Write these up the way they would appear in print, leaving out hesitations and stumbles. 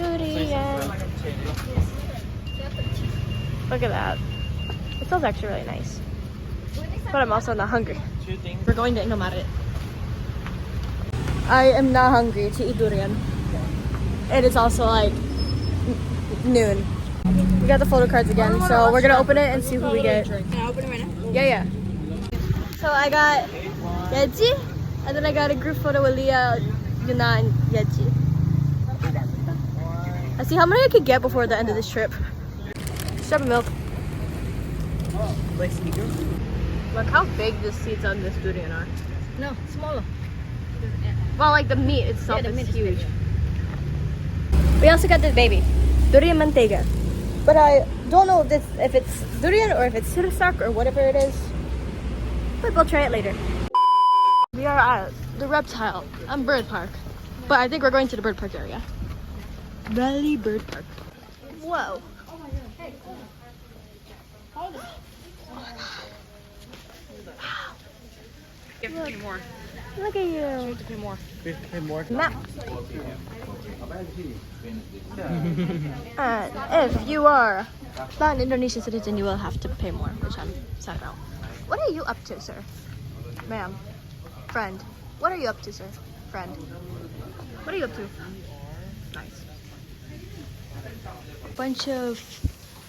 durian. Look at that. It smells actually really nice. But I'm also not hungry. We're going to Indonesia. I am not hungry to eat durian. It is also like noon. We got the photo cards again, so we're gonna open it and see who we get. Can I open it right now? Yeah. So I got Yeji, and then I got a group photo with Leah, Yuna, and Yeji. I see how many I could get before the end of this trip. Strawberry milk. Look how big the seeds on this durian are. No, smaller. Well, like the meat itself is huge. Bigger. We also got this baby, durian mantega. But I don't know if it's durian or if it's sirsak or whatever it is. But we'll try it later. We are at the reptile and bird park. But I think we're going to the bird park area. Bali Bird Park. Whoa. Oh my god. Hey. Hold it. You have to pay more. Look at you. You have to pay more. Pay more. Map. And if you are not an Indonesian citizen, you will have to pay more, which I'm sad about. What are you up to, sir? Ma'am. Friend. What are you up to, sir? Friend. What are you up to? Nice. A bunch of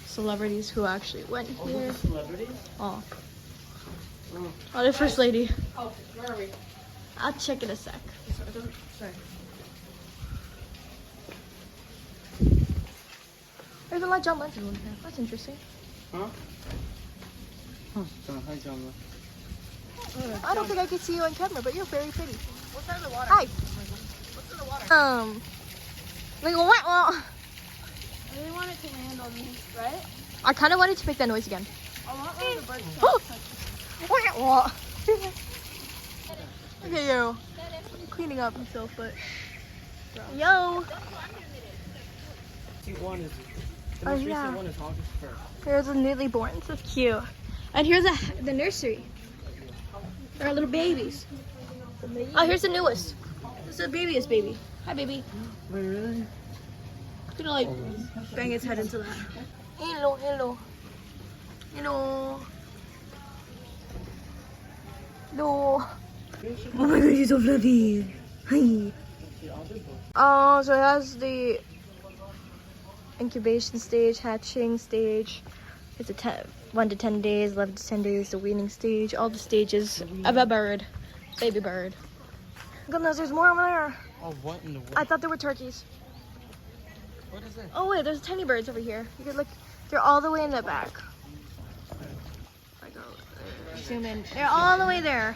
celebrities who actually went here. Celebrities? Oh. Oh, the first lady. Oh, where are we? I'll check in a sec. Sorry. There's a lot of John Legend one here. That's interesting. Huh? Hi, John. I don't think I can see you on camera, but you're very pretty. What's in the water? Hi. What's in the water? Like what? I really want it to land on me, right? I kind of wanted to make that noise again. I want one of the birds Oh! to What? Look at you. Cleaning up himself, but. Yo! One is the Oh, most yeah. recent one is August 1st. There's a newly born. So cute. And here's the nursery. There are little babies. Oh, here's the newest. This is the babyest baby. Hi, baby. Wait, really? I'm gonna like bang its head into that. Hello, hello. Hello. Hello. Oh my god, he's so fluffy. Hi. Oh, so it has the incubation stage, hatching stage. It's a 1 to 10 days, 11 to 10 days, the weaning stage, all the stages of a bird, baby bird. Goodness, there's more over there. Oh, what in the world? I thought they were turkeys. What is it? Oh wait, there's tiny birds over here. You could look, they're all the way in the back. If I go zoom in, they're all the way there.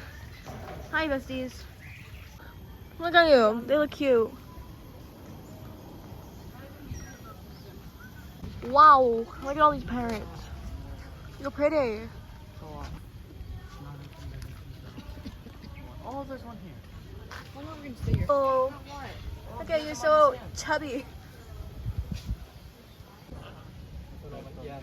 Hi, besties. Look at you, they look cute. Wow, look at all these parrots. You're pretty. Oh, there's one here. How long are we gonna stay here? Oh, look at you, so chubby. Yeah.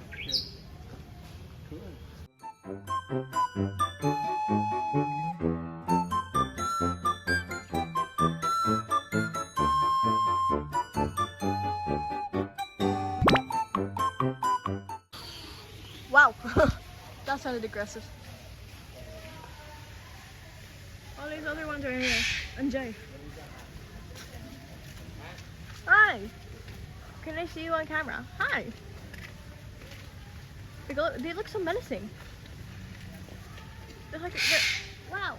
Wow, that sounded aggressive. All these other ones are in here. And Jay. Hi. Can I see you on camera? Hi. They look so menacing. Wow.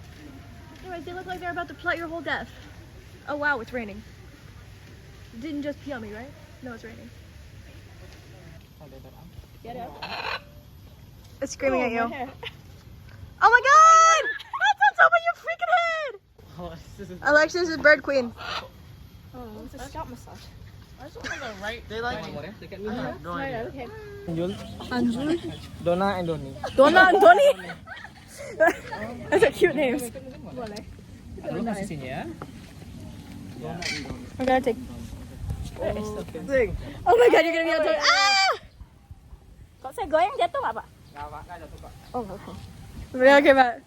Anyways, they look like they're about to plot your whole death. Oh wow, it's raining. It didn't just pee on me, right? No, it's raining. Get up. It's screaming at you. Oh my god! That's on top of your freaking head! Oh, this is Alexis is bird queen. Oh, it's a scalp massage. I just want to go right. They like it. They get me. No Right, idea. okay. Anjul? Donna and Donnie. Donna and Donnie? Those are cute names. Lu kasih sini ya. We're gonna take. Oh my god, you're gonna be on top. Ah! Kok saya goyang jatuh nggak, Pak? Nggak jatuh kok. Oh, okay. Okay, Pak.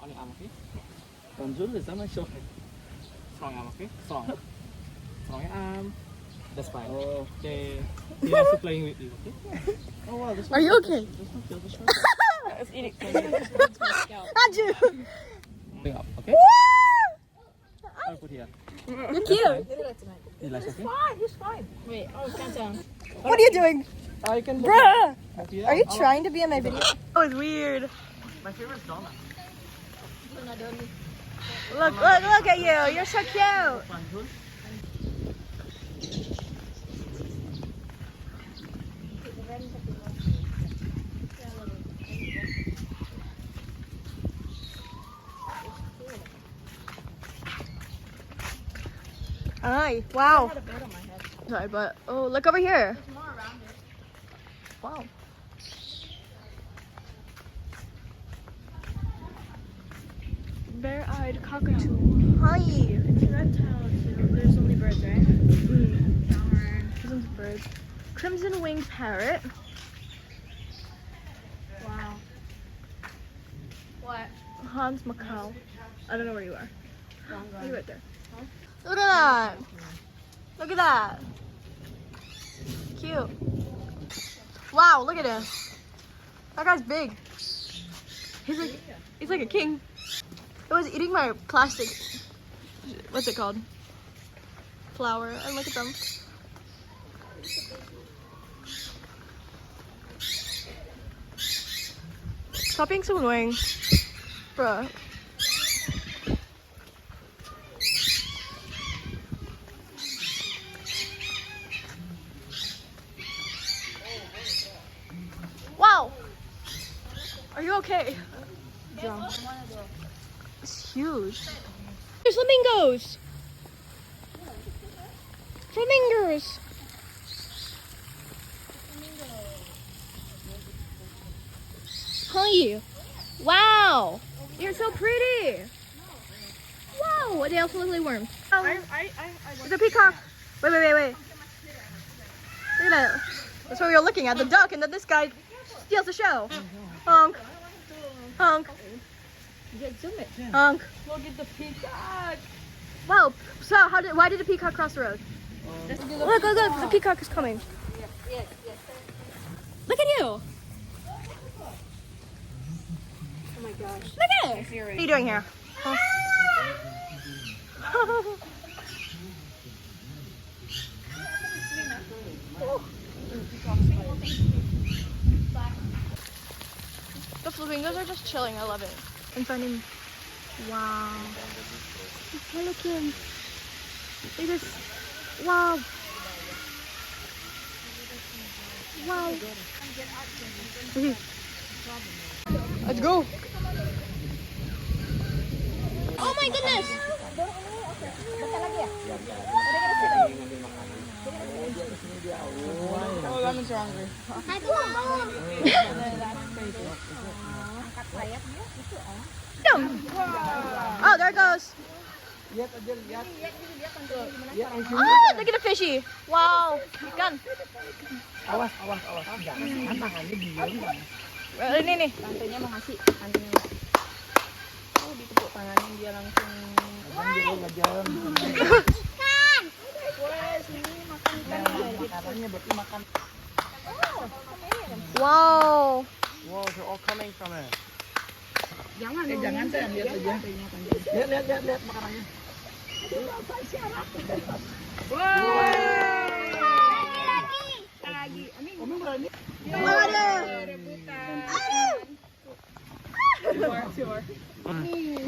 Ani amaki. Donjul sama show. Strong amaki. Strong. Strongnya am. That's fine. Oh. Okay. He wants to playing with you. Okay. Oh wow, this Are you okay? This one feels this one. It's eating. Andrew! Bring up. Okay. I'll put here. You're cute. You like okay? Wait, oh, count down. What are you doing? I can. Bruh! Here. Are you trying to be in my video? That was weird. My favorite is donut. Look at you. You're so cute. Ay, wow. Sorry, but oh, look over here. Wow. Bare-eyed cockatoo. Hi. It's a reptile too. There's only birds, right? Darn. Crimson bird. Crimson winged parrot. Wow. What? Hans Macau. I don't know where you are. Wrong You're guy. right there. Look at that. Look at that. Cute. Wow, look at him. That guy's big. He's like a king. It was eating my plastic. What's it called? Flower. And look at them. Stop being so annoying. Bruh. Wow! Are you okay? It's huge. There's flamingos! Flamingos! Hi! Wow! You're so pretty! Wow! They also look like worms. It's a peacock! Wait. Look at that. That's what we were looking at, the duck, and then this guy steals the show. Honk. Honk. Honk. Look at the peacock. Wow. So why did the peacock cross the road? Look, the peacock is coming. Yes. Look at you. Oh my gosh. Look at it. What are you doing here? Huh? The flamingos are just chilling. I love it. And finding, wow, the pelicans. They just, wow. Wow. Let's go. Oh my goodness. Oh, lemons are hungry. Oh, there it goes. Oh, look at the fishy. Wow. Ikan. Awas. Jangan tangannya diem. Ini nih. Tantenya mau ngasih. Tantenya. Oh, ditepuk tangannya dia langsung. Ngajar. Wes, ini makan ikan. Makanannya berarti makan. Wow. Wow, they're all coming from it. Jangan. Jangan tuh, lihat aja. Lihat makanannya. Lagi. Kamu berani?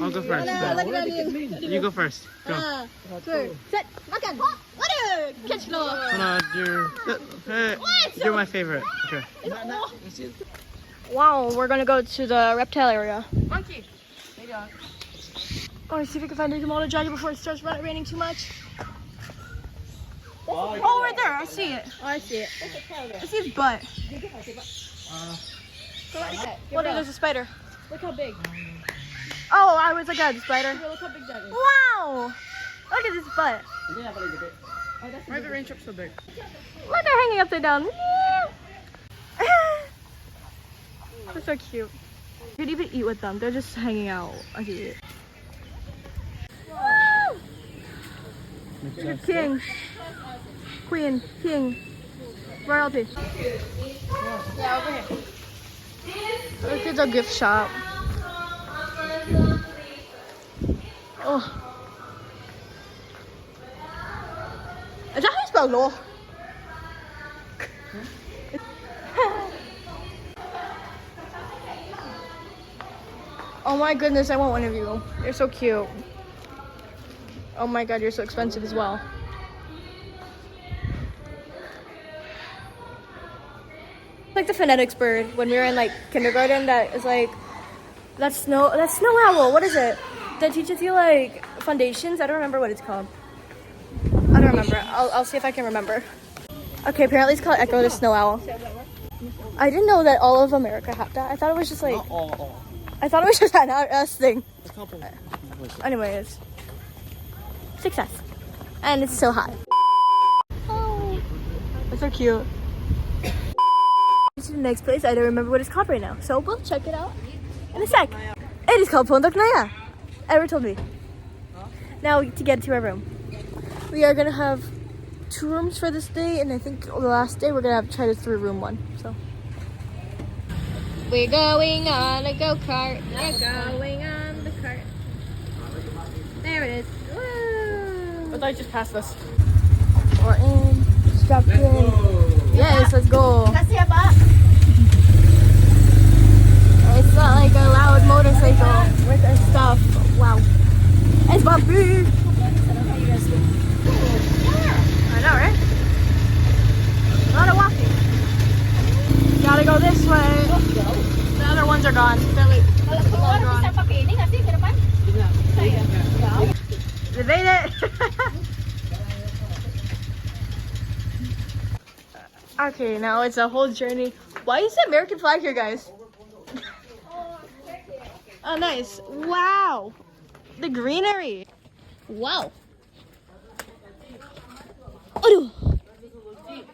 I'll go first. You go first. Go. Two, set, makan. Waduh, catch lo. You're my favorite. Okay. Wow, we're gonna go to the reptile area. Monkey. Oh, see if we can find a Komodo dragon before it starts raining too much. Oh, Oh, right there, I see it. Oh, I see it. I see his butt. Well, there's a spider. Look how big. Oh, I was like a spider. Look how big that is. Wow! Look at his butt. Why are the rain chips so big? Look, they're hanging upside down. They're so cute. You could even eat with them. They're just hanging out. I can eat. You're king. Queen, king, royalty. Yeah, over here. Look at the gift shop. Oh. Is that how you spell law? Oh my goodness, I want one of you. You're so cute. Oh my god, you're so expensive as well. Like the phonetics bird when we were in like kindergarten that is like that's snow owl. What is it? That teaches you like foundations. I don't remember what it's called. I don't remember. I'll see if I can remember. Okay, apparently it's called Echo the snow owl. I didn't know that all of America had that. I thought it was just like I thought it was just an us thing. Anyways, success, and it's so hot. Oh, it's so cute. To the next place, I don't remember what it's called right now, so we'll check it out in a sec. It is called Pondok Naya. Ever told me. Now to get to our room, we are gonna have 2 rooms for this day, and I think the last day we're gonna have to try to 3-room one. So we're going on a go-kart. We're going on the cart. There it is. Woo! I thought you just passed us. We're in. Strapped in. Yes, let's go. It's not like a loud motorcycle with our stuff. Wow. It's bumpy. I know, right? A lot of walking. Gotta go this way. The other ones are gone. They're like gone. They made it. Okay, now it's a whole journey. Why is the American flag here, guys? Oh, nice. Wow. The greenery. Wow. Oh,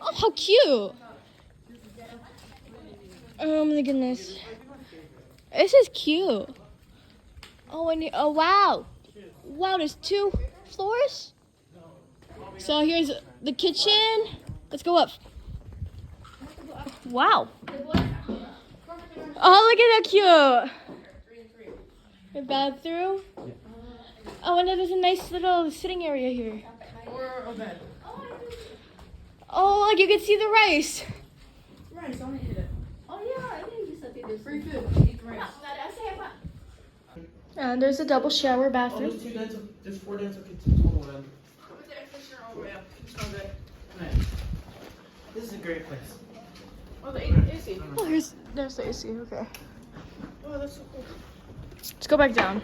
how cute. Oh my goodness. This is cute. Oh, oh wow. Wow, there's 2 floors. So here's the kitchen. Let's go up. Wow. Oh, look at that cute. The bathroom. Oh, and there's a nice little sitting area here. Or a bed. Oh, like you can see the rice. Rice, I want to eat it. Oh yeah, ini bisa tidur. Free food. Eat rice. Nggak ada AC ya Pak? And there's a double shower bathroom. There's 4 dental kitchens total then. Put the air conditioner all the way up. It's not good. Nice. This is a great place. Oh, the AC. Oh, there's the AC. Okay. Oh, that's so cool. Let's go back down.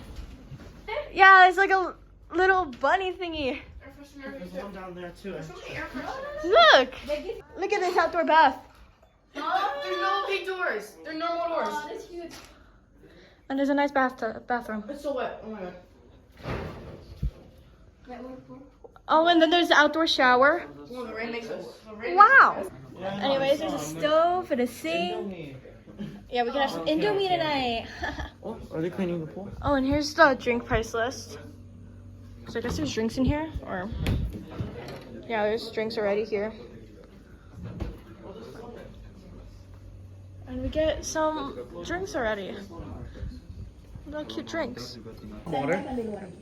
Yeah, it's like a little bunny thingy. Air freshener. There's one down there too. There's so many air fresheners. Look! Look at this outdoor bath. There's no big doors. They're normal doors. Oh, that's cute. And there's a nice bathroom. It's so wet. Oh my god. Oh, and then there's the outdoor shower. Oh, the rain makes it. The rain Wow. Yeah, Anyways, there's a stove and a sink. Yeah, we can have some Indomie tonight. Oh, are they cleaning the pool? Oh, and here's the drink price list. So I guess there's drinks in here, or yeah, there's drinks already here. And we get some drinks already. Little cute drinks. Water?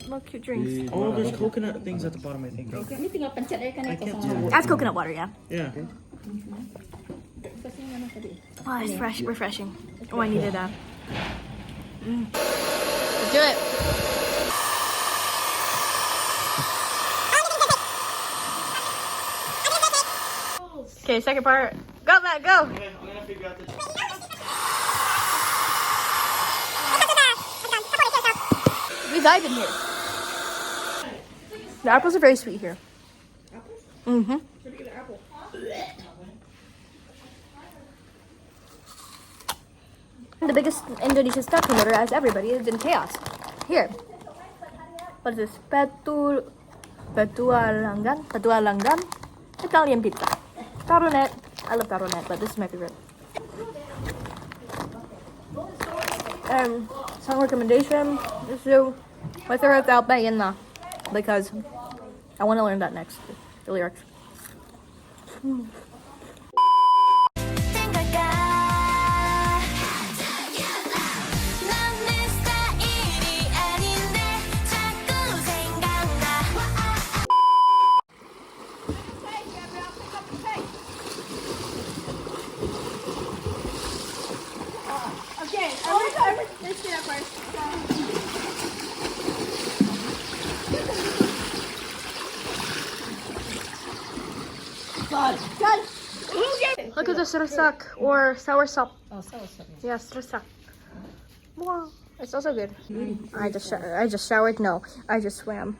Little cute drinks. Oh, there's coconut things at the bottom, I think. Ini tinggal pencet aja kan I itu can't sama. tell. That's coconut water, yeah. Yeah. Kasih mana tadi? Oh, it's fresh, refreshing. Oh, I needed that. Let's do it. Okay, second part. Go, Matt, go. Okay, I'm gonna figure out the. We dive in here. The apples are very sweet here. Mm-hmm. The biggest Indonesian stuff committer, as everybody, is in chaos. Here. What is this? Petualangan? Italian pizza. Taronet. I love taronet, but this is my favorite. Song recommendation is to with or without bayan na, because I want to learn that next. The lyrics. Okay, let's do that first. Look at this rusak or sour sop. Oh, so. Yes, rusak. Wow, it's also good. I just showered. No, I just swam.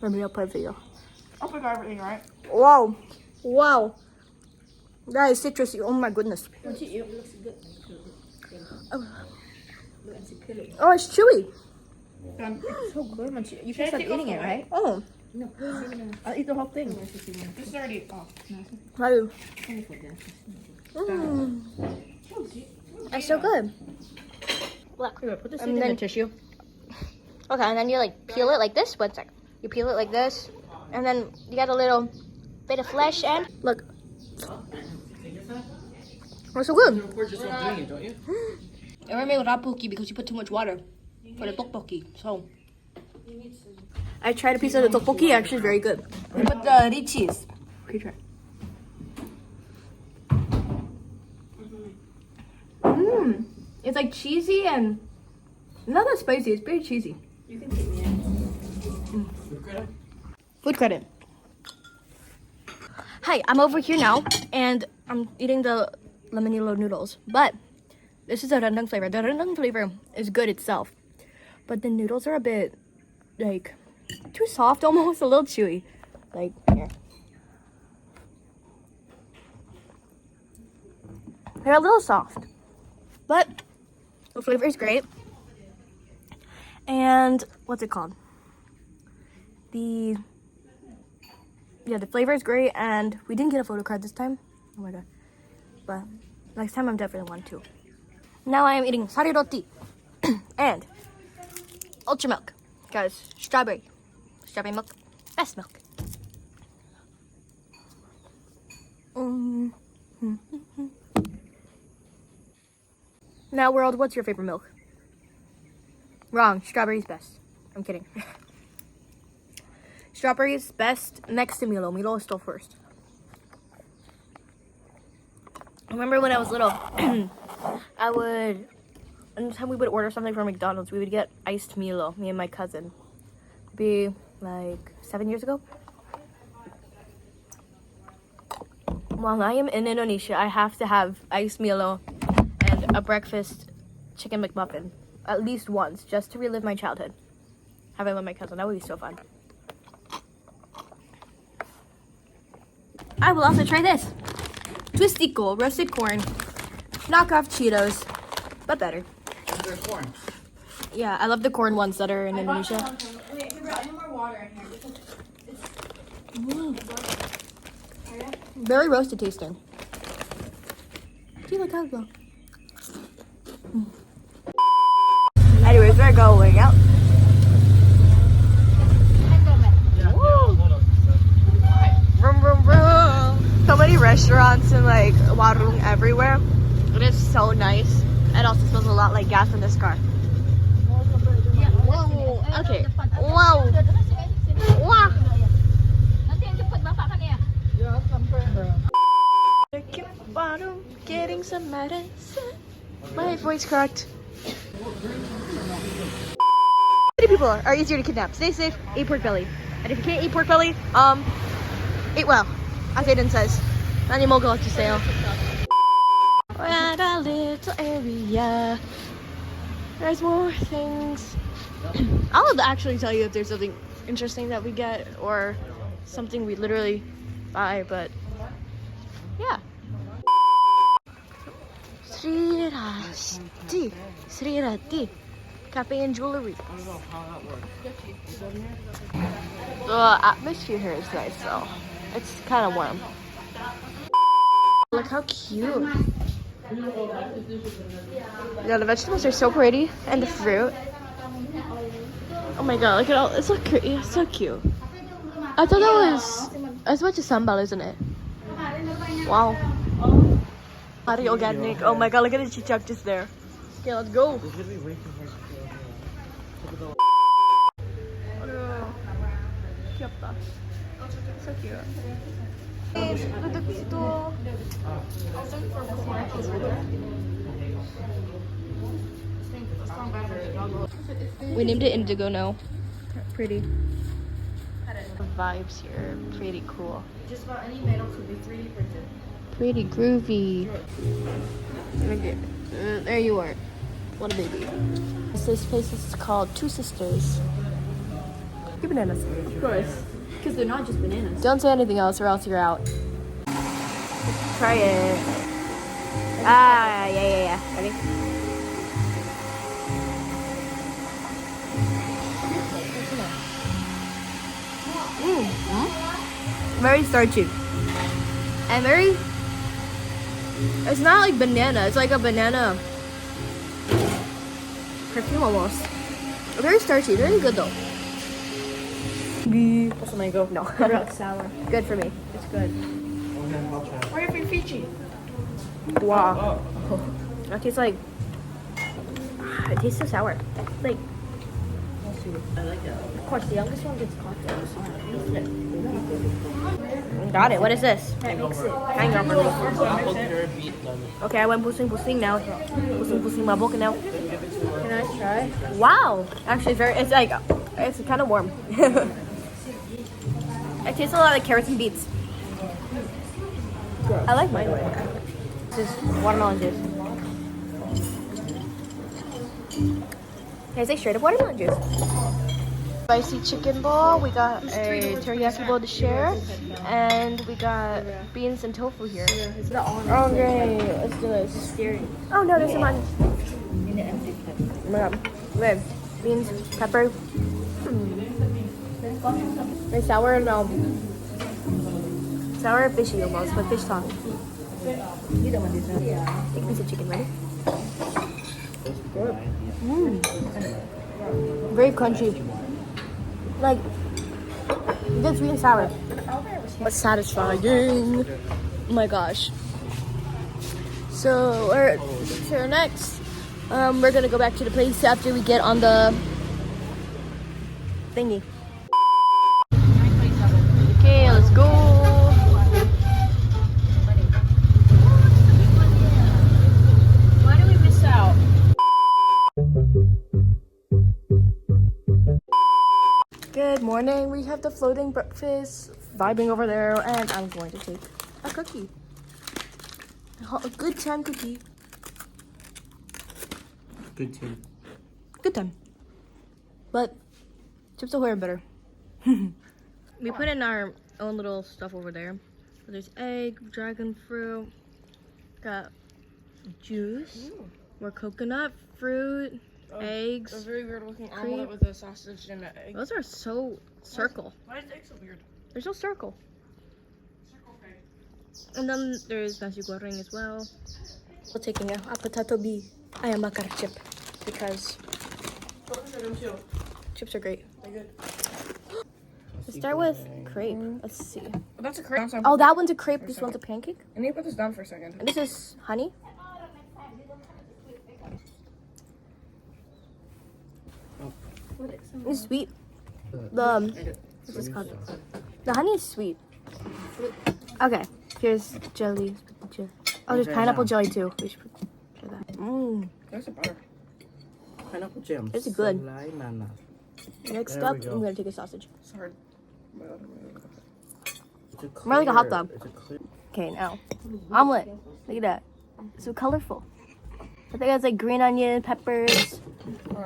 Let me play video. I'll pick everything, right? Wow, wow, that is citrusy. Oh my goodness. Once you eat, it looks good. Oh, it's chewy. It's so good. Once you can start eating it, right? Oh, No, I'll eat the whole thing. It's already off. how do? It's so good. Look. Here, put this And in then- the tissue. Okay, and then you like peel it like this. 1 sec. You peel it like this, and then you got a little bit of flesh and look. It's so good. We're just not doing it, don't you? It made with tteokbokki because you put too much water for the tteokbokki. So I tried a piece of the tteokbokki. Actually, very good. I put the red cheese. Okay, try. It's like cheesy and not that spicy. It's very cheesy. you can take me in. Food credit. Hi, I'm over here now, and I'm eating the lemonilo noodles. But this is a rendang flavor. The rendang flavor is good itself, but the noodles are a bit like too soft, almost a little chewy. Like here, they're a little soft, but the flavor is great. And what's it called? The flavor is great, and we didn't get a photo card this time. Oh my god. But next time I'm definitely want to. Now I am eating sari roti and ultra milk. Guys, strawberry milk, best milk. Now world, what's your favorite milk? Wrong, strawberry's best. I'm kidding. Strawberry's best next to Milo. Milo is still first. I remember when I was little, anytime we would order something from McDonald's, we would get iced Milo, me and my cousin. It'd be like 7 years ago. While I am in Indonesia, I have to have iced Milo and a breakfast chicken McMuffin at least once, just to relive my childhood. Having with my cousin, that would be so fun. I will also try this. Twistico, roasted corn, knockoff Cheetos, but better. They're corn. Yeah, I love the corn ones that are in Indonesia. Wait, I need more water in here. Very roasted tasting. Anyways, we're going out. Vroom, vroom, vroom. So many restaurants and like warung everywhere. It is so nice. It also smells a lot like gas in this car. Whoa. Okay. Wow. Wow. Nanti yang jemput bapak kan ya? Bottom, getting some medicine. My voice cracked. Many people are easier to kidnap. Stay safe, eat pork belly. And if you can't eat pork belly, eat well. As Aiden says. Nani mo go to sale. We're at a little area. There's more things. I'll actually tell you if there's something interesting that we get or something we literally buy, but yeah. Sri Rati Cafe and Jewelry. I don't know how that works. The atmosphere here is nice though. It's kind of warm. Look how cute. Yeah, the vegetables are so pretty, and the fruit. Oh my god, look at all, it's so pretty, it's so cute. I thought that was as much as sambal, isn't it? Wow. Very organic. Oh my god, look at the chichak just there. Okay, let's go. It's gonna be way too hard to 귀엽다. So cute. Duduk di situ. We named it Indigo now. Pretty. The vibes here, pretty cool. Just about any metal could be 3D printed. Pretty groovy. There you are. What a baby. This place is called Two Sisters. Give bananas. Of course. Because they're not just bananas. Don't say anything else or else you're out. Try it. Ah, yeah. Ready? Very starchy. And very... It's not like banana. It's like a banana perfume almost. Very starchy. Very good though. Also mango. No. What about sour? Good for me. It's good. Okay, I'll try. Or if you're Fiji. Wow. That tastes like... It tastes so sour. Like... I like that. Of course, the youngest one gets cocktails. Got it. What is this? Hang on for me. Okay, I went pusing now. Pusing mabok now. Can I try? Wow. Actually, it's like, it's kind of warm. It tastes a lot like carrots and beets. I like mine. This is watermelon juice. Can I say straight up watermelon juice? Spicy chicken bowl. We got a teriyaki bowl to share, and we got beans and tofu here. It's the orange. Oh great! Let's do this. It's scary. Oh no, there's some onions. In the empty cup. Oh my god. Wait, beans, pepper. Very sour and sour fishy almost, but fish sauce. You don't want this, huh? Yeah. Take a piece of chicken, ready? Very crunchy. Like, good sweet and sour. But satisfying. Oh my gosh. So, we're here next. We're gonna go back to the place after we get on the thingy. Okay, let's go. Why do we miss out? Good morning. We have the floating breakfast vibing over there, and I'm going to take a cookie. A good time cookie. Good too. Good time. But chips ahoy are better. We put in our own little stuff over there. There's egg, dragon fruit, got juice, more coconut, fruit, eggs. A very weird looking cream. omelet with a sausage and an egg. Those are so circle. Why is the egg so weird? There's no circle. And then there's nasi goreng as well. We're taking a potato bee ayam bakar chip because chips are great. They're good. Let's start with crepe. Let's see. That's a crepe. Oh, that one's a crepe. This one's a pancake. I need to put this down for a second. And this is honey. It's sweet. What's this called? The honey is sweet. Okay, here's jelly. Oh, there's pineapple jelly too. We should try that. There's a butter. Pineapple jam. It's good. Selai nanas. Next There up, we go. I'm gonna take a sausage. It's hard. It's a More like a hot clear- dog. It's a clear. Okay, now omelet. Look at that. It's so colorful. I think it's like green onion, peppers.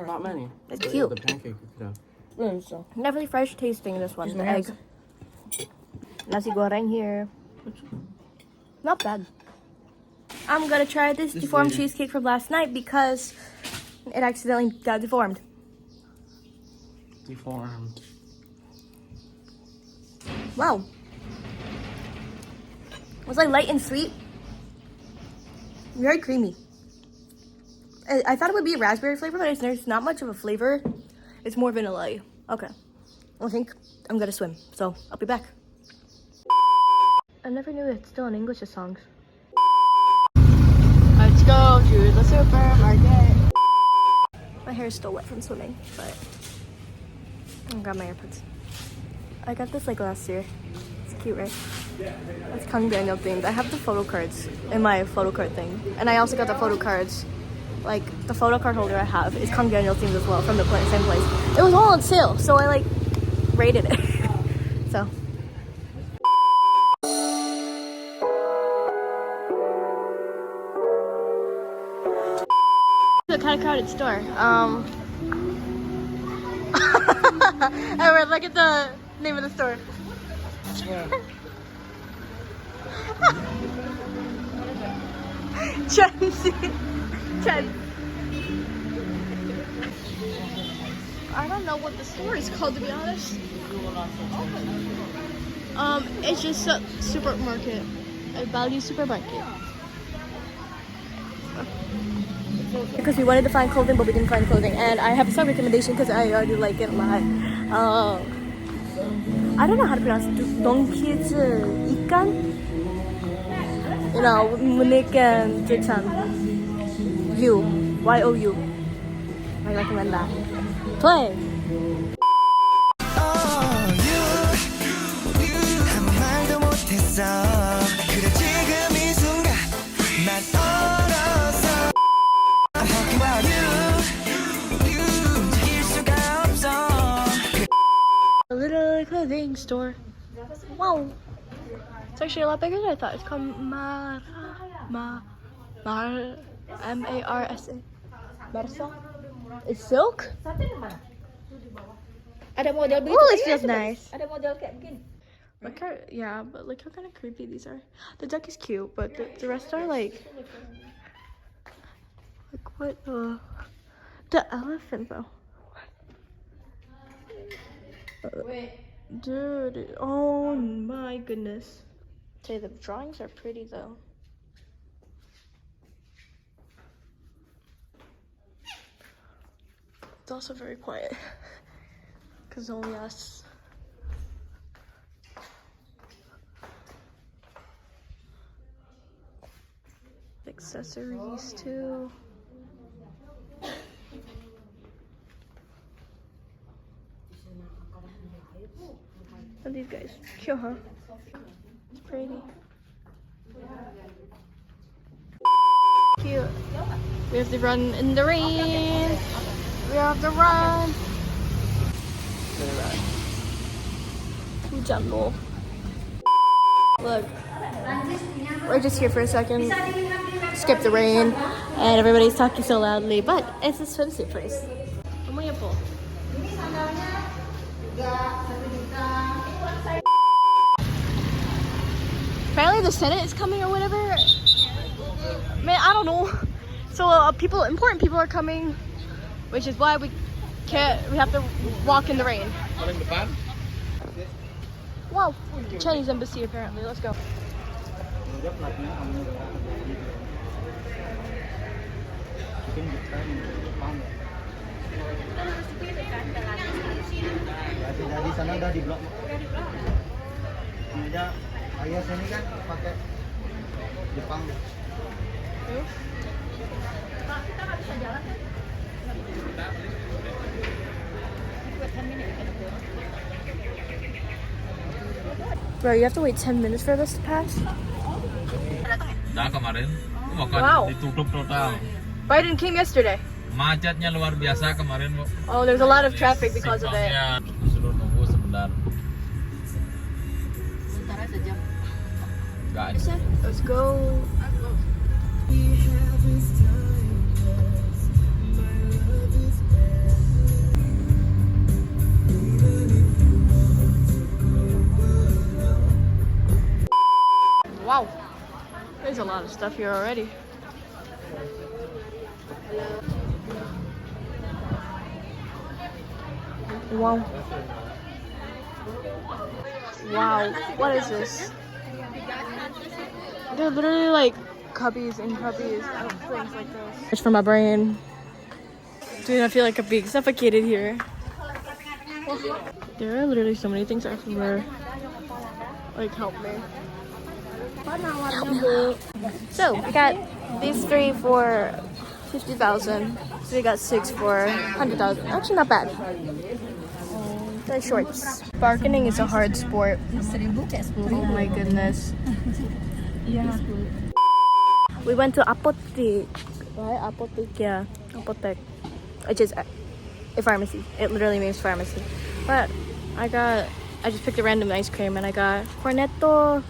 Not many. It's The- cute. The pancake. Yeah. So. Definitely fresh tasting this one. Use The my egg. hands. Nasi goreng here. Not bad. I'm gonna try this This deformed lady. cheesecake from last night because it accidentally got deformed. Deformed. Wow. It was like light and sweet. Very creamy. I thought it would be a raspberry flavor, but there's not much of a flavor. It's more vanilla. Okay. I think I'm gonna swim, so I'll be back. I never knew it's still in English songs. Let's go to the supermarket. My hair is still wet from swimming, but I got my AirPods. I got this like last year. It's cute, right? It's Kang Daniel themed. I have the photo cards in my photo card thing, and I also got the photo cards. Like the photo card holder I have is Kang Daniel themed as well from the same place. It was all on sale, so I like rated it. So. It's a kind of crowded store. Edward, look at the name of the store. Chen. I don't know what the store is called, to be honest. It's just a supermarket, a value supermarket. Because we wanted to find clothing, but we didn't find clothing, and I have a song recommendation because I already like it a lot. I don't know how to pronounce it. Donki's ikan. You know, Munich and Jichan. You. I recommend that. Play. A little clothing store. Wow. It's actually a lot bigger than I thought. It's called M-A-R-S-A. Marsa? It's silk? Ada model begitu. Oh, it feels nice. Ada model kayak begini. Look how, yeah, but look how kind of creepy these are. The duck is cute, but the rest are like what? The elephant though. Dude, oh my goodness. Say the drawings are pretty though. It's also very quiet because only us. Accessories too. And these guys, cute, huh? It's pretty. Cute. We have to run in the rain. We have to run. Jungle. Look, we're just here for a second. Skip the rain, and everybody's talking so loudly. But it's a swimsuit place. Apparently the Senate is coming or whatever. Man, I don't know. So important people are coming, which is why we have to walk in the rain. Wow, Chinese embassy apparently. Let's go. Jadi sana udah di blok. Aja ayah sini kan pakai Jepang. Pak, kita nggak bisa jalan kan? Bro, you have to wait 10 minutes for this to pass? Nah kemarin, Wow. ditutup total. Biden came yesterday. Macetnya luar biasa kemarin. Oh, there's a lot of traffic because of it. Simpangnya disuruh nunggu sebentar. Sementara sejam. Enggak ada. Let's go. Wow, there's a lot of stuff here already. Wow. Wow, what is this? They're literally like cubbies and cubbies of things like this. It's for my brain. Dude, I feel like I'm being suffocated here. There are literally so many things everywhere. Like, help me. So we got these 3 for 50,000. So we got 6 for 100,000. Actually, not bad. The shorts. Bargaining is a hard sport. Oh my goodness. Yeah. We went to apotek. Right? Apotek, yeah. Apotek. Which is a pharmacy. It literally means pharmacy. But I just picked a random ice cream and I got Cornetto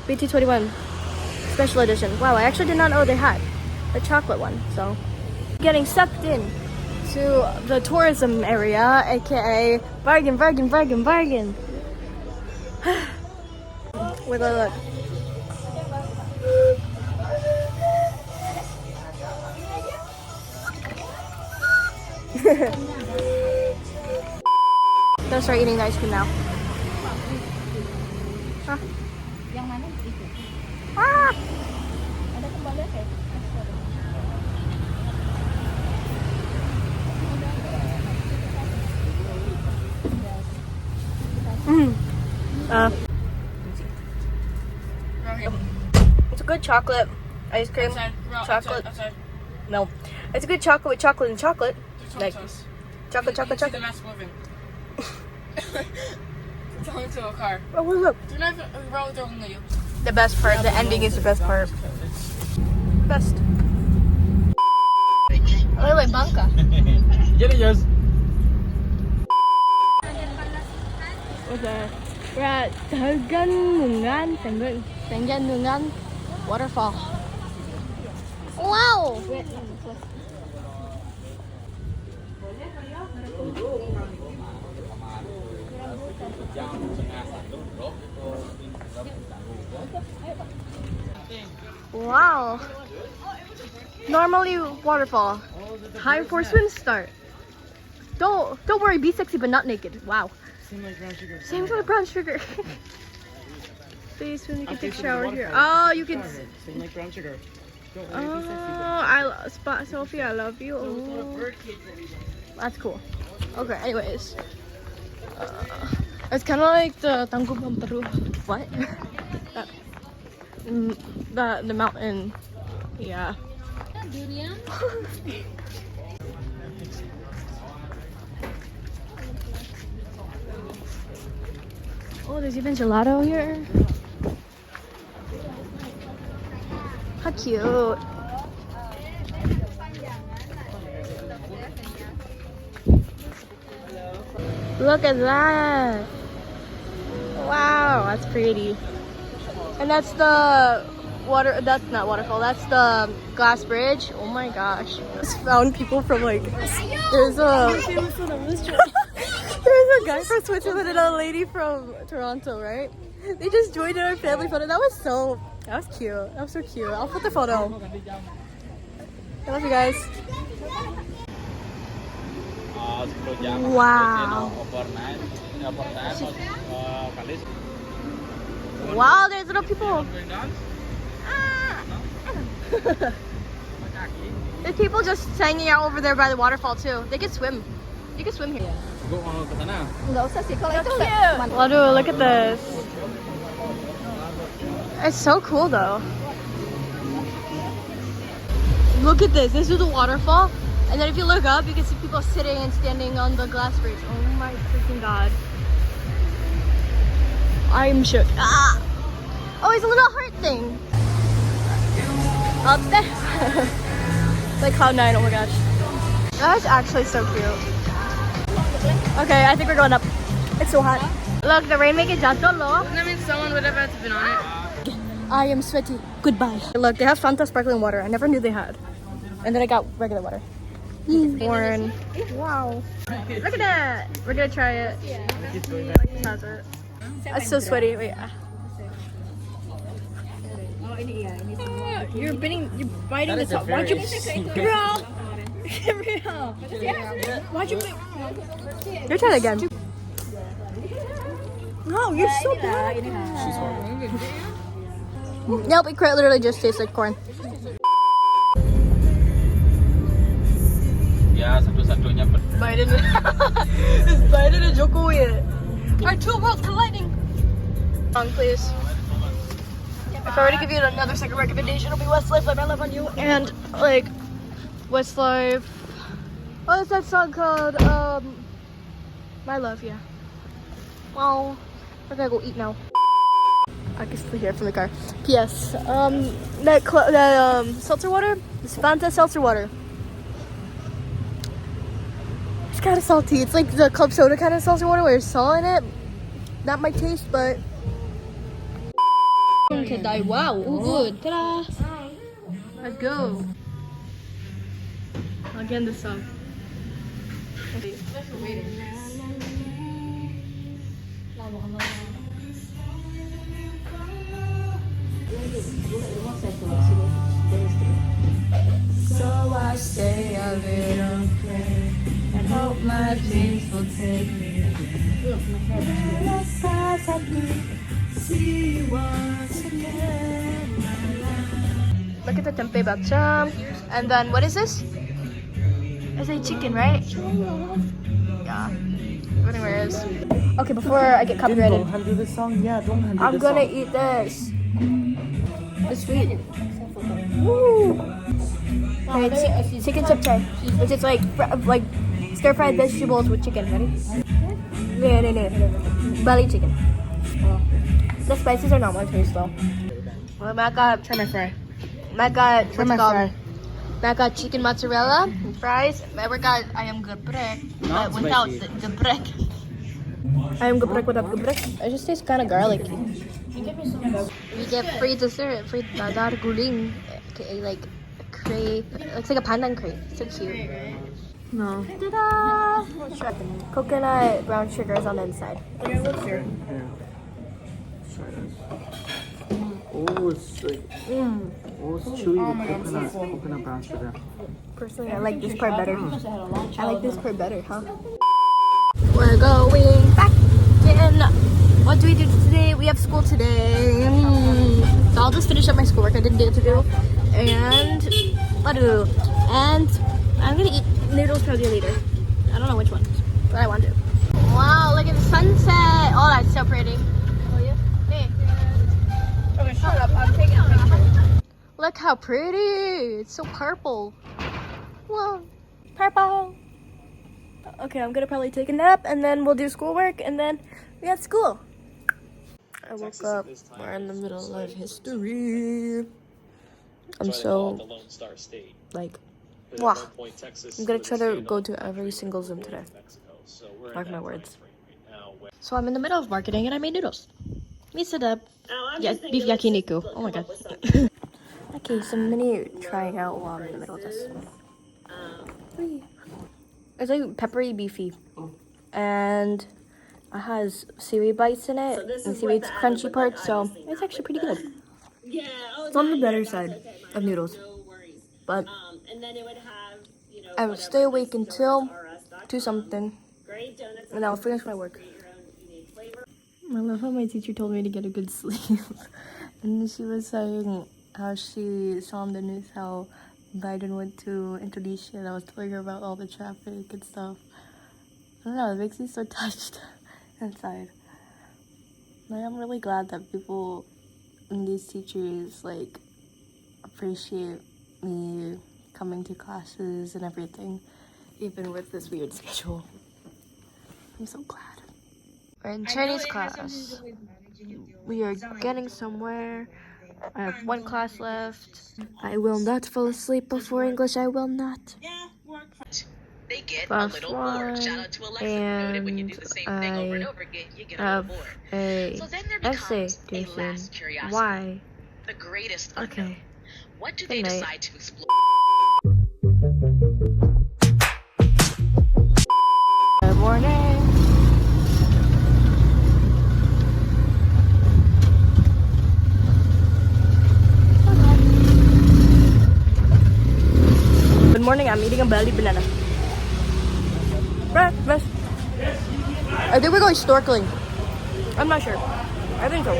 BT21 special edition. Wow, I actually did not know they had the chocolate one. So getting sucked in to the tourism area, aka bargain. Wait, look. Gonna start eating the ice cream now. Huh? Yang mana itu? Ah! Ada kembalian kayak. It's a good chocolate ice cream. Chocolate. No. It's a good chocolate with chocolate and chocolate. Like chocolate. Going to a car. Oh, look. The best part. The ending is the best part. Best. Wait, bangka. Yes. Okay. We're at tegenungan waterfall. Wow! Wow! Normally waterfall. Time for swim start. Don't worry, be sexy but not naked. Wow. Same like brown sugar. Same for the brown sugar. Please, when you can take a shower here. Oh, you can. Same like brown sugar. Don't Oh, worry, be sexy, Spot Sophie, I love you. Oh. That's cool. Okay, anyways. It's kind of like the Tangkuban Peru. What? The mountain. Yeah. Durian. Oh, there's even gelato here. How cute. Look at that. Wow, that's pretty. And that's the water, that's not waterfall, that's the glass bridge. Oh my gosh. Just found people from like, there's a guy from Switzerland and a lady from Toronto, right? They just joined in our family photo. That was cute. That was so cute. I'll put the photo. I love you guys. Wow. Wow, there's little people. There's people just hanging out over there by the waterfall too. They can swim. You can swim here. Nggak usah sih kalau itu. Waduh, look at this. It's so cool though. Look at this. This is the waterfall. And then if you look up, you can see people sitting and standing on the glass bridge. Oh my freaking god. I'm shook. Ah! Oh, it's a little heart thing. Up there. Like Cloud9, oh my gosh. That's actually so cute. Okay, I think we're going up. It's so hot. Look, the rainmaker jatuh loh. That means someone would have had to been on it. I am sweaty. Goodbye. Look, they have Fanta sparkling water. I never knew they had. And then I got regular water. Corn. Wow. Look at that. We're gonna try it. How's it? I'm so sweaty. Wait. You're biting the top. Why'd you, bro? Why'd you? You're trying again. No, you're so bad. Nope, it literally just tastes like corn. Ya, satu-satunya Biden. It's Biden and Jokowi. Our two worlds colliding. Please. If I were to give you another second recommendation, it'll be Westlife, Like My Love on You, and like Westlife. What is that song called? My Love, yeah. Well, we're gonna go eat now. I can still hear it from the car. P.S. That seltzer water, this Fanta seltzer water. It's kind of salty. It's like the club soda kind of seltzer water where there's salt in it. Not my taste, but. Kedai. Wow, ubud. Ta-da! Let's go. Again, this song. So I say a little prayer and hope my dreams will take me. See you once again. Look at the tempeh bacang. And then what is this? It's a chicken, right? Yeah. Whatever it is. Okay, before I get copyrighted, I'm gonna eat this. It's sweet. Woo! Okay, chicken chapchay, which is like stir-fried vegetables with chicken. Ready? No. Bali chicken. The spices are not my taste though. Well, I got try my fry. I got I got chicken mozzarella and fries. I got ayam geprek, but without the brek. Ayam geprek without geprek. It just tastes kind of garlicky. We get free dessert, free dadar guling, like a crepe. Looks like a pandan crepe. So cute. No. Ta-da! Coconut brown sugar is on the inside. Oh, it's like, oh, it's chewy with coconut brown sugar. Personally, I like this part better. I like this part better, huh? We're going back in. What do we do today? We have school today. So I'll just finish up my schoolwork I didn't get to do. And And I'm gonna eat noodles probably later. I don't know which one, but I want to. Wow, look at the sunset. Oh, that's so pretty. Will you? Me. Okay, shut up. I'm taking a picture. Look how pretty. It's so purple. Whoa, purple. Okay, I'm gonna probably take a nap and then we'll do schoolwork and then we have school. I woke up. We're in the middle of history. I'm so like, wow. I'm gonna try to go to every single Zoom today. Mark my words. So I'm in the middle of marketing and I made noodles. Misadab. Yeah, beef yakiniku. Oh my god. Okay, so mini trying out while I'm in the middle of this. It's like peppery beefy. And it has seaweed bites in it. And seaweed's crunchy part, so it's actually pretty good. It's on the better side of noodles. But I will stay awake until 2 something. And I'll finish my work. I love how my teacher told me to get a good sleep. And she was saying how she saw on the news how Biden went to Indonesia and I was telling her about all the traffic and stuff. I don't know, it makes me so touched inside. Like, I'm really glad that people and these teachers like appreciate me coming to classes and everything, even with this weird schedule. I'm so glad. We're in Chinese class. We are getting somewhere. I have 1 class left. I will not fall asleep before English. I will not. They get Class a little bored. Shout out to Alexa, who noted when you do the same thing over and over again, you get a little bored. So then there becomes a last curiosity. Why? The greatest unknown. Okay. What do Good they night. decide to explore? Good morning. Good morning, I'm eating a Bali banana. Breakfast. I think we're going snorkling. I'm not sure. I think so.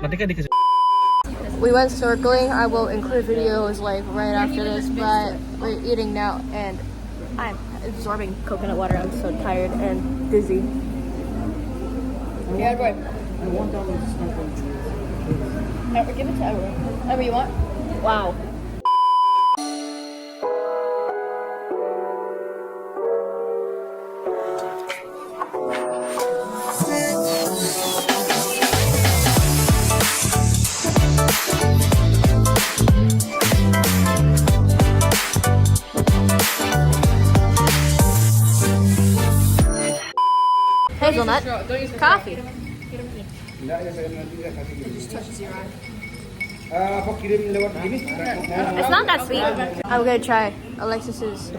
Berarti kan dikasih. We went snorkeling. I will include videos like right after this, but we're eating now and I'm absorbing coconut water. I'm so tired and dizzy. Yeah, boy. I want that one to snorkel. Give it to everyone. Whatever you want. Wow. Hazelnut. Coffee. It's not that sweet. I'm gonna try Alexis's.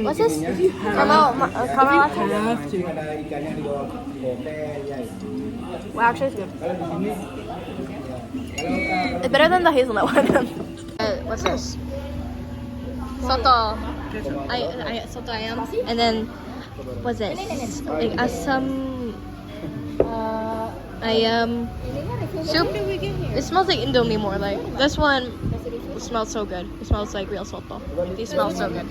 What's this? Caramel latte? Wow, actually it's good. It's better than the hazelnut one. What's this? Soto. Soto ayam. And then, what's this? Like asam ayam soup. It smells like Indomie more. Like this one, it smells so good. It smells like real soto. These smell so good.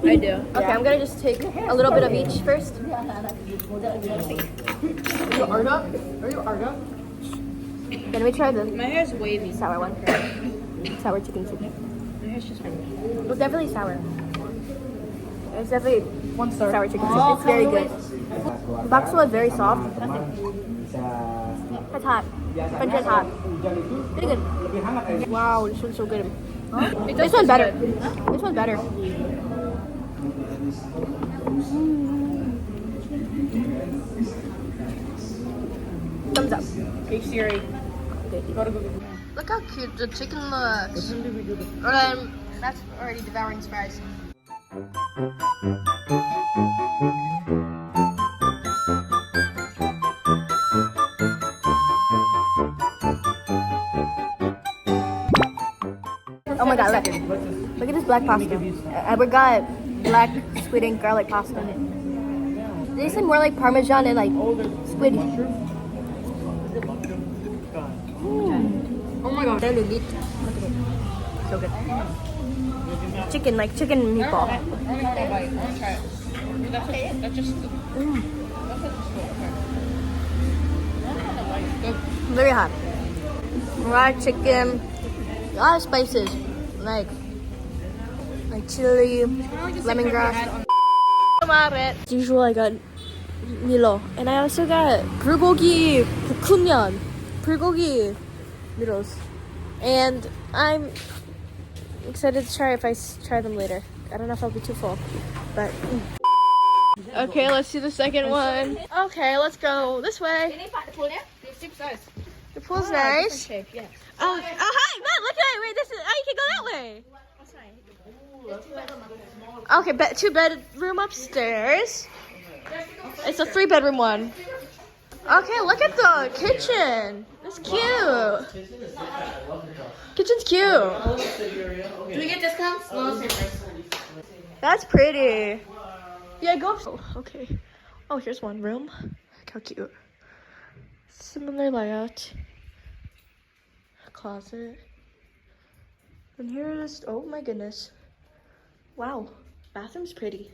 I do. Okay, I'm gonna just take a little bit of each first. Are you Arda? Then we try the My hair's wavy. sour one. Sour chicken soup. My hair's just wavy. It's definitely sour. It's definitely sour chicken soup. It's very good. The bakso is very soft. It's hot. French is hot. Pretty good. Wow, this one's so good. This one's better. This one's better. Thumbs up. Hey Siri. Look how cute the chicken looks. That's already devouring fries. Oh my god, look at this black pasta. We got black squid and garlic pasta. They seem more like Parmesan and like squid. Oh my god. So good. Chicken, like chicken meatball. I want to try it. That's just. Very hot. Fried chicken. A lot of spices. Like chili, lemongrass. As usual, I got Milo. And I also got bulgogi 볶음면. Bulgogi noodles. And I'm excited to try if I try them later. I don't know if I'll be too full, but. Okay, let's do the second one. Okay, let's go this way. The pool's nice. Oh, hi, Matt, look at it. Wait, this is. Oh, you can go that way. Okay, 2-bedroom upstairs. It's a 3-bedroom one. Okay, look at the kitchen. It's cute. Kitchen's cute. Do we get discounts? No, That's pretty. Yeah, go up. Oh, okay. Oh, here's one room. Look how cute. Similar layout. Closet. And here it is. Oh my goodness. Wow. Bathroom's pretty.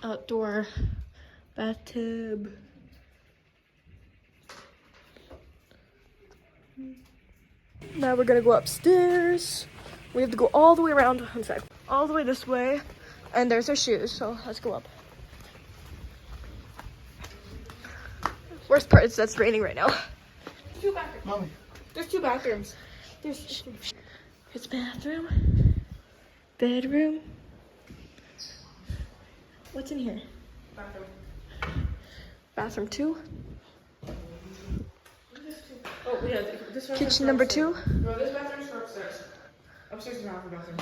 Outdoor bathtub. Now we're gonna go upstairs. We have to go all the way around. One sec. All the way this way. And there's our shoes, so let's go up. Worst part is that it's raining right now. There's 2 bathrooms. Here's bathroom. Bedroom. What's in here? Bathroom 2. Oh yeah, this one. Kitchen number 2. No, this bathroom's for upstairs. Upstairs is not for bathroom.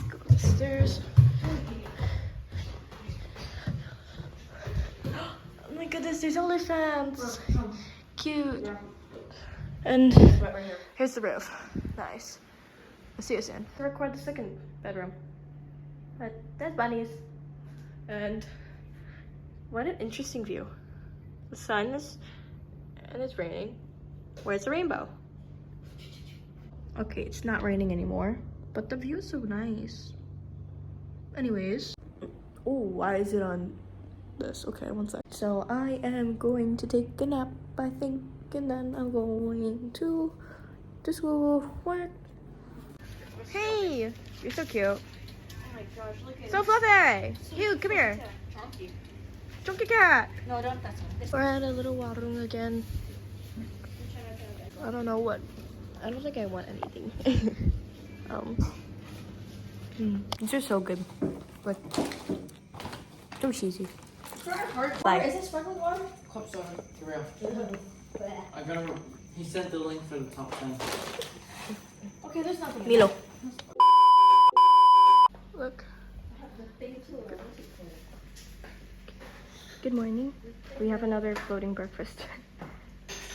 Go upstairs. Oh my goodness, there's elephants. Cute. And here's the roof. Nice. I'll see you soon. To record the second bedroom. But there's bunnies. And what an interesting view. The sun is and it's raining. Where's the rainbow? Okay, it's not raining anymore, but the view is so nice. Anyways, oh, why is it on this? Okay, one sec. So I am going to take a nap, I think, and then I'm going to school. What? Hey, you're so cute. Oh my gosh, look at So fluffy. Cute, come here. Chunky. Chunky cat. No, don't touch it. This We're at a little water room again. I don't know what. I don't think I want anything. These are so good, but so cheesy. Like, Is it sparkling water? Cups are for real. I gotta. He sent the link for the top 10. Okay, there's nothing. Milo. Look. Good morning. We have another floating breakfast,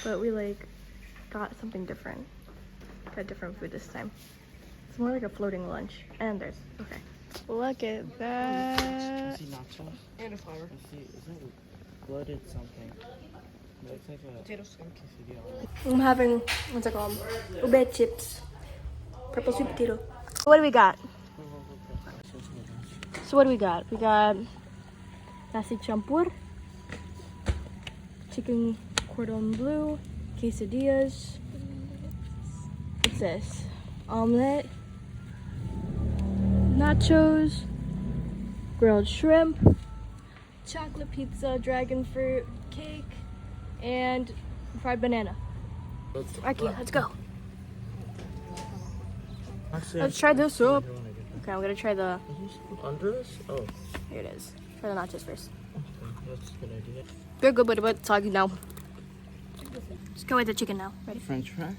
but we like got something different. Got different food this time. It's more like a floating lunch. And there's okay. Look at that. See nachos? And a flower. See, isn't it blooded something? It looks like a Potato skin. quesadilla. I'm having what's it called? Ube chips. Purple sweet potato. What do we got? So what do we got? We got nasi campur, chicken cordon bleu, quesadillas. What's this? Omelet, nachos, grilled shrimp, chocolate pizza, dragon fruit, cake, and fried banana. Okay, let's go. Actually, Let's try this soup. Okay, I'm gonna try the. Under this? Oh, Here it is. Try the nachos first. that's a good idea. They're good, but it's soggy now. Let's go with the chicken now. Ready? French fry?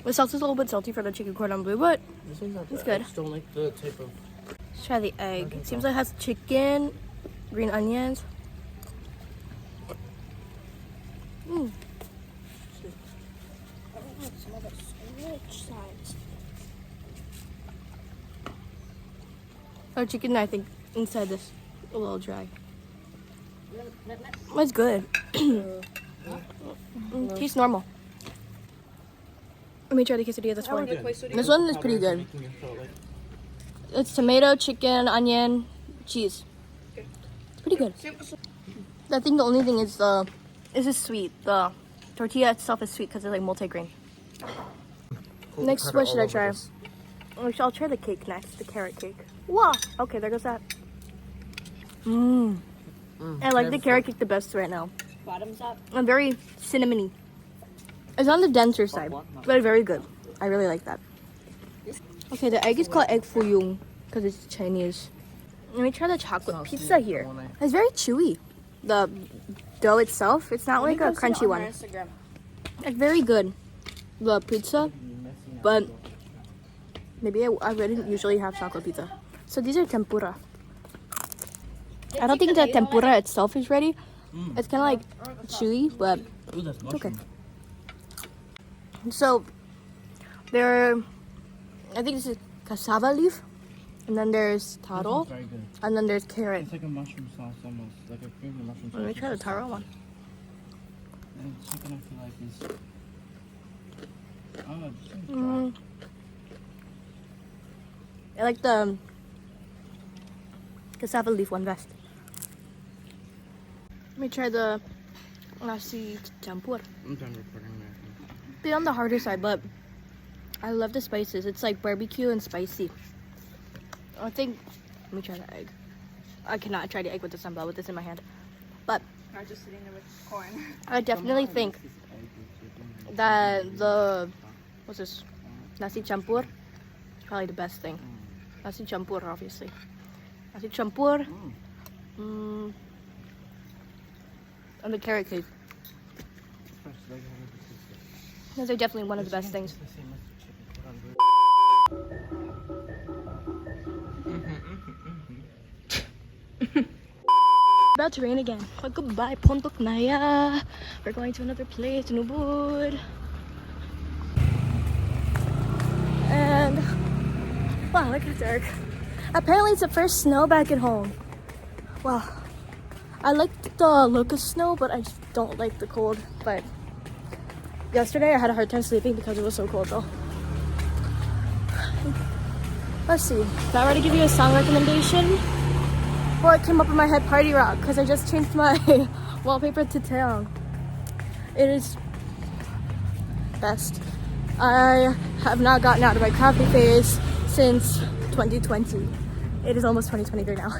The sauce is a little bit salty for the chicken cordon bleu, but This one's not It's bad. good. I just don't like the type of. let's try the egg. It seems like it has chicken, green onions. Mmm. Oh, chicken, I think, inside this a little dry. It's good. Tastes normal. Let me try the quesadilla this one. This one is pretty good. Making me feel like It's tomato, chicken, onion, cheese. It's pretty good. I think the only thing is it's sweet. The tortilla itself is sweet because it's like multi-grain. Next, what should I try? I'll try the cake next, the carrot cake. Wow. Okay, there goes that. Mmm. I like the carrot cake the best right now. Bottoms up. I'm very cinnamony. It's on the denser side, but very good. I really like that. Okay, the egg is called egg fuyung because it's Chinese. Let me try the chocolate pizza here. It's very chewy. The dough itself, it's not like a crunchy one. Instagram. It's very good. The pizza, but maybe I wouldn't usually have chocolate pizza. So these are tempura. I don't think the tempura itself is ready. It's kind of like chewy, but ooh, that's it's okay. mushroom. So I think this is cassava leaf, and then there's This taro, one's very good. and then there's carrot. It's like a mushroom sauce almost, like a creamy mushroom sauce. Let me try the taro one. And chicken, I feel like is. Oh, this one's dry. Mm. I like the cassava leaf one best. Let me try the nasi campur. I'm done recording now. Bit on the harder side, but I love the spices. It's like barbecue and spicy. I think. Let me try the egg. I cannot try the egg with the sambal with this in my hand, but Not just sitting there with corn. I definitely think that the what's this nasi campur is probably the best thing. Nasi campur, obviously. Nasi campur. And the carrot cake. Those are definitely one of the best things. About to rain again. But goodbye, Pontok Naya. We're going to another place in Ubud. And wow, look at dark. Apparently it's the first snow back at home. Wow. I like the look of snow, but I just don't like the cold. But yesterday I had a hard time sleeping because it was so cold though. Let's see. If I were to give you a song recommendation, what came up in my head, Party Rock, because I just changed my wallpaper to Taeyong. It is best. I have not gotten out of my crafty phase since 2020. It is almost 2023 now.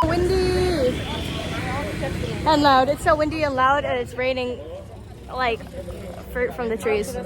Windy and loud. It's so windy and loud, and it's raining like fruit from the trees.